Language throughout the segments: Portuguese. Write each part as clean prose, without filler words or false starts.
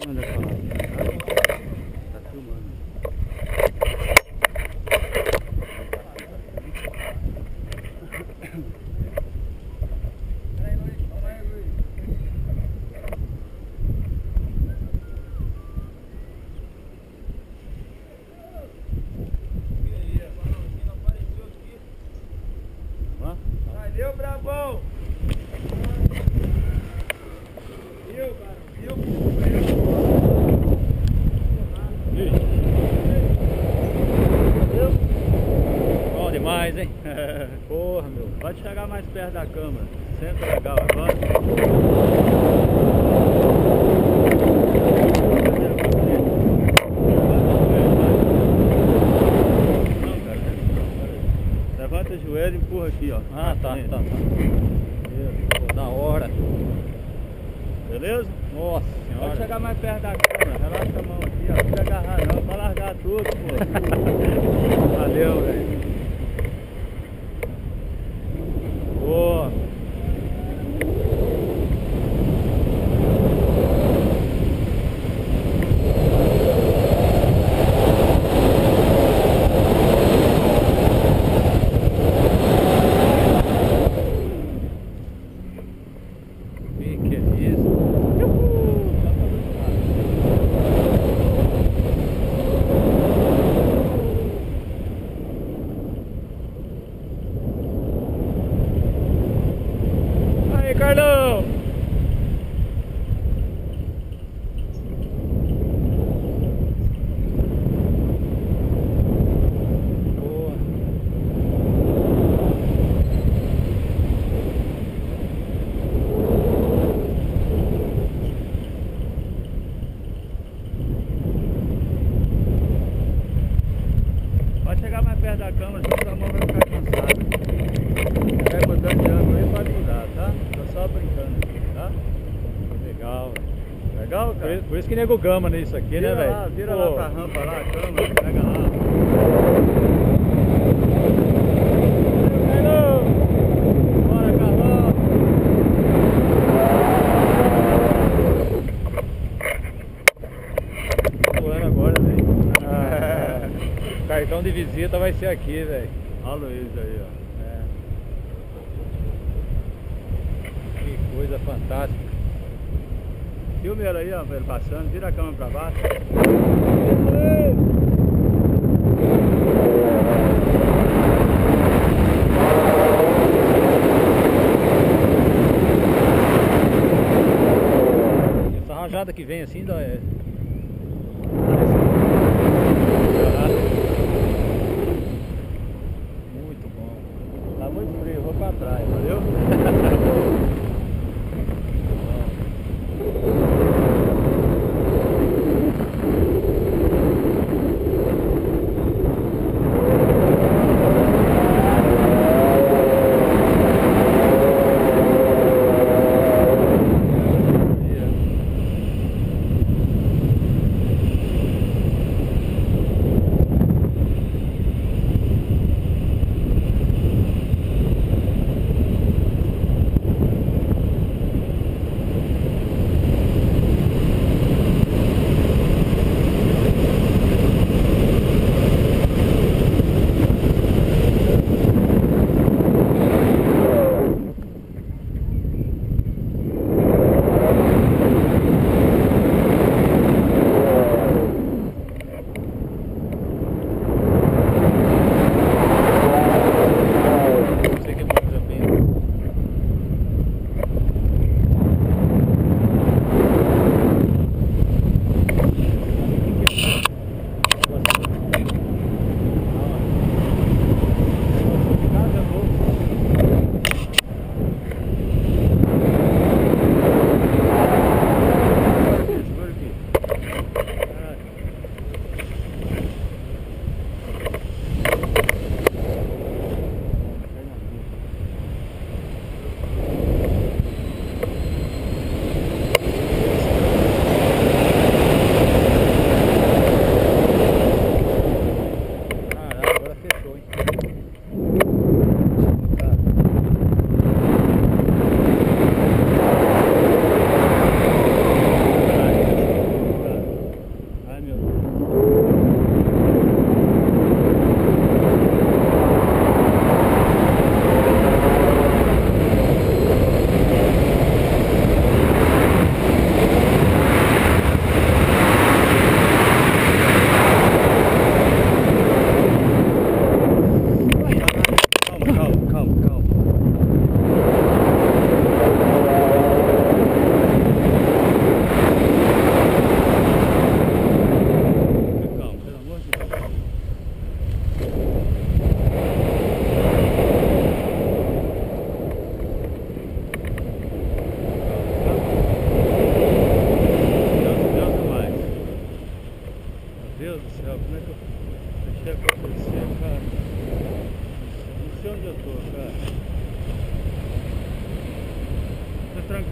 Manda falar. Tá filmando. Valeu, Brabão! Viu, cara? Viu? Bom demais, hein? Porra, meu. Pode chegar mais perto da câmera. Senta legal agora. Levanta o joelho e empurra aqui, ó. Ah, tá. Isso, na hora. Beleza? Nossa senhora. Pode chegar mais perto da câmera. Relaxa a mão aqui, ó. Não precisa agarrar não. Pra largar tudo, pô. Valeu, velho. Boa. Que é isso? Uhul! Aí, Carlão! Boa. Pode chegar mais perto da câmera, senão a mão vai ficar cansada. Vai mudando de ângulo aí, pode mudar, tá? Tô só brincando aqui, tá? Legal, velho. Legal, cara? Por isso que nego gama nisso aqui, né, velho? Vira lá pra rampa lá, a câmera, pega lá. Bora, Carlão! Voando agora, velho. O cartão de visita vai ser aqui, velho. Olha o Luiz aí, ó. Que coisa fantástica. Filma ele aí, ó, ele passando. Vira a câmera pra baixo. Essa rajada que vem assim ainda é... Muito bom. Tá muito frio, eu vou pra trás, valeu?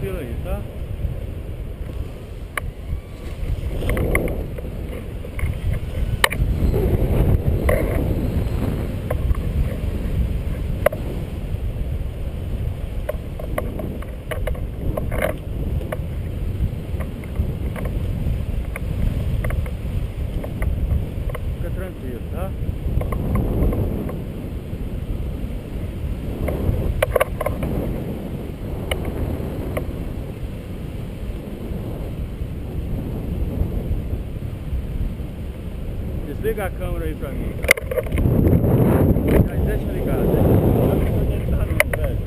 tranquilo aí, tá? Fica tranquilo, tá? Desliga a câmera aí pra mim, cara. Deixa ligado, velho.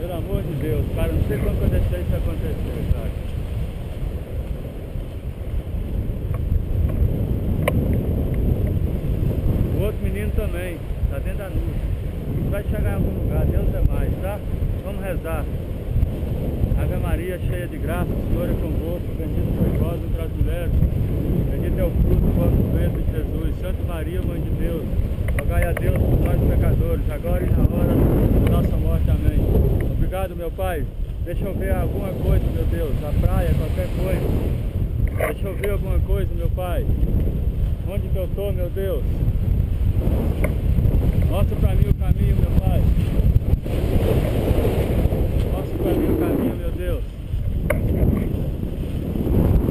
Pelo amor de Deus, cara, não sei quando que eu deixei isso acontecer, cara. O outro menino também, tá dentro da nuvem. Vai chegar em algum lugar, Deus é mais, tá? Vamos rezar. Ave Maria, cheia de graça, o Senhor é convosco, bendito sois vós entre as mulheres, bendito é o fruto do vosso ventre, Jesus. Santa Maria, Mãe de Deus, rogai a Deus por nós pecadores, agora e na hora da nossa morte. Amém. Obrigado, meu Pai. Deixa eu ver alguma coisa, meu Deus, a praia, qualquer coisa. Deixa eu ver alguma coisa, meu Pai. Onde que eu estou, meu Deus? Mostra pra mim o caminho, meu Pai. Mostra pra mim o caminho, meu Deus.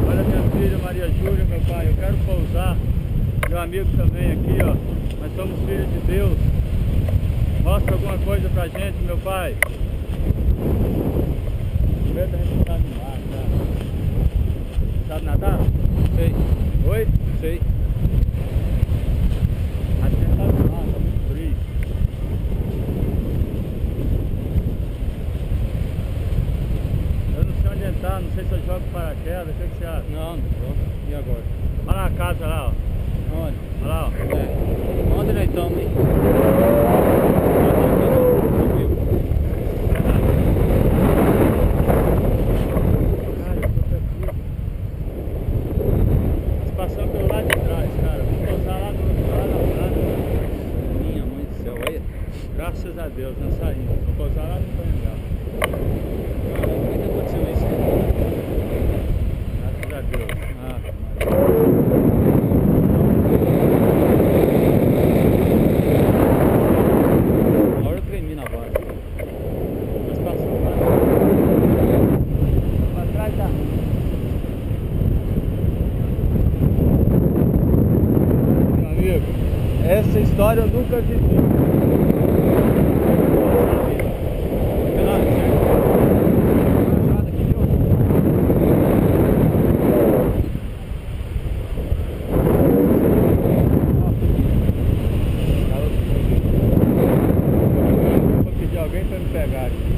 Olha minha filha Maria Júlia, meu Pai. Eu quero pousar. Meu amigo também aqui, ó. Nós somos filhos de Deus. Mostra alguma coisa pra gente, meu Pai. Medo da gente estar no mar, cara. Sabe nadar? Sei. Oi? Sei. Acho que tá no mar, tá muito frio. Eu não sei onde entrar, não sei se eu jogo paraquedas, o que você acha? Não, não jogo. E agora? Olha na casa lá, ó. Onde? Olha lá, ó. É. Onde nós estamos, hein? Cara, eu tô perdido. Passando pelo lado de trás, cara. Vou pousar lá do outro lado da praia. Minha mãe do céu, olha. Graças a Deus, nós saímos. Vou pousar lá no Coringá. Caramba, como é que aconteceu isso? Graças a Deus. Ah, na hora eu tremi na base. Nós passamos lá. Pra trás da rua. Meu amigo, essa história eu nunca vivi. Vou pedir alguém para me pegar aqui.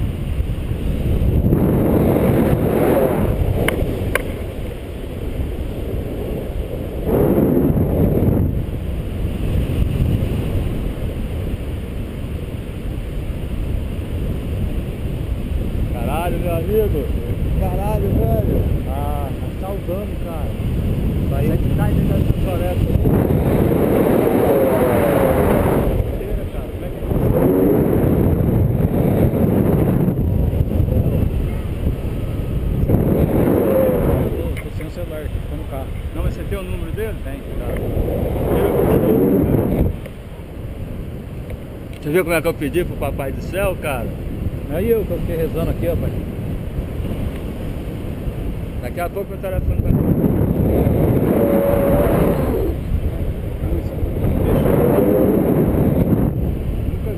Caralho, meu amigo. Caralho, velho. Ah, tá saudando, cara. Isso aí é que tá dentro dessa floresta. Inteira, cara. Como é que é tô sem o celular aqui, tô no carro. Não, mas você tem o número dele? Tem. Tá. Você viu como é que eu pedi pro Papai do Céu, cara? Aí eu que eu fiquei rezando aqui, ó, pai. Daqui a pouco meu telefone vai... Nunca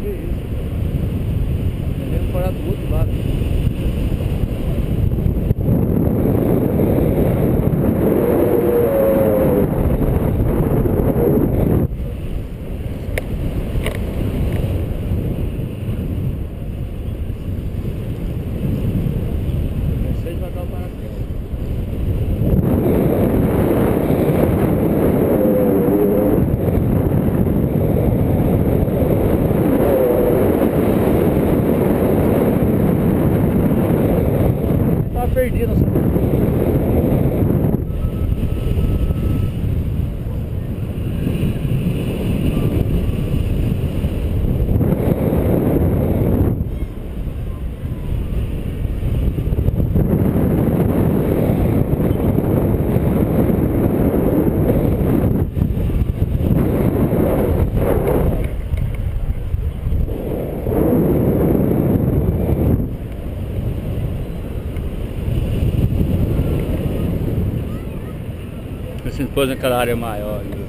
vi isso. Devendo parar do outro lado. Vocês vão dar o paraquedas. Se pôs naquela área maior. Viu?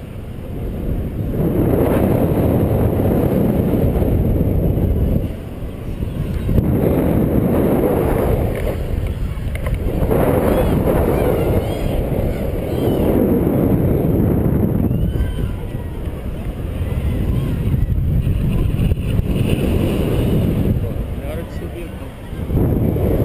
É hora de subir então.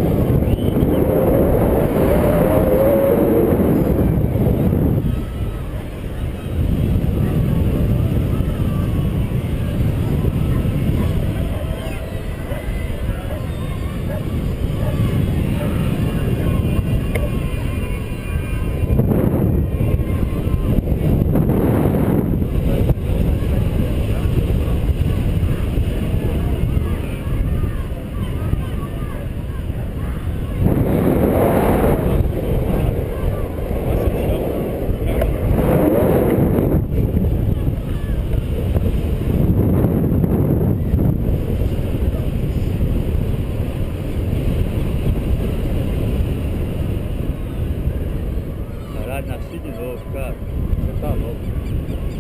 Nasci de novo, cara. Você tá louco.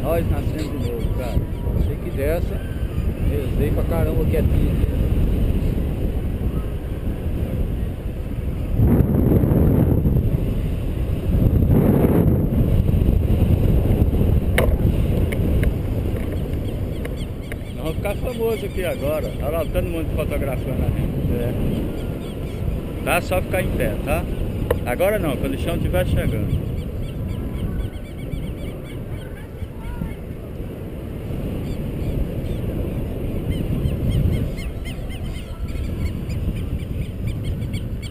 Nós nascemos de novo, cara. Achei que dessa, rezei pra caramba quietinho aqui. Nós vamos ficar famoso aqui agora. Olha lá, todo mundo fotografando a gente. É. Tá? Só ficar em pé, tá? Agora não, quando o chão estiver chegando.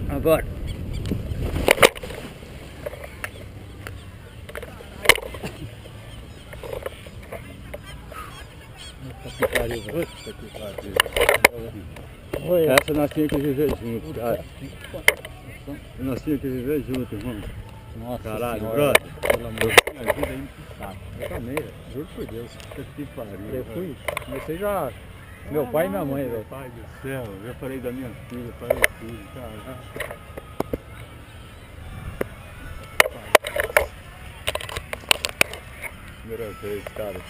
Agora. Puta que pariu, velho. Puta que pariu. Essa nós tínhamos que viver junto, cara. Nós tínhamos que viver junto, irmão. Nossa Caralho, senhora, brother. pelo amor de Deus. Me ajuda aí no saco. Eu também, velho. Juro por Deus. Puta que pariu. Eu fui, comecei já. Meu pai e minha mãe, Meu velho. pai do céu, eu falei da minha filha, falei tudo, cara. Primeira vez, cara.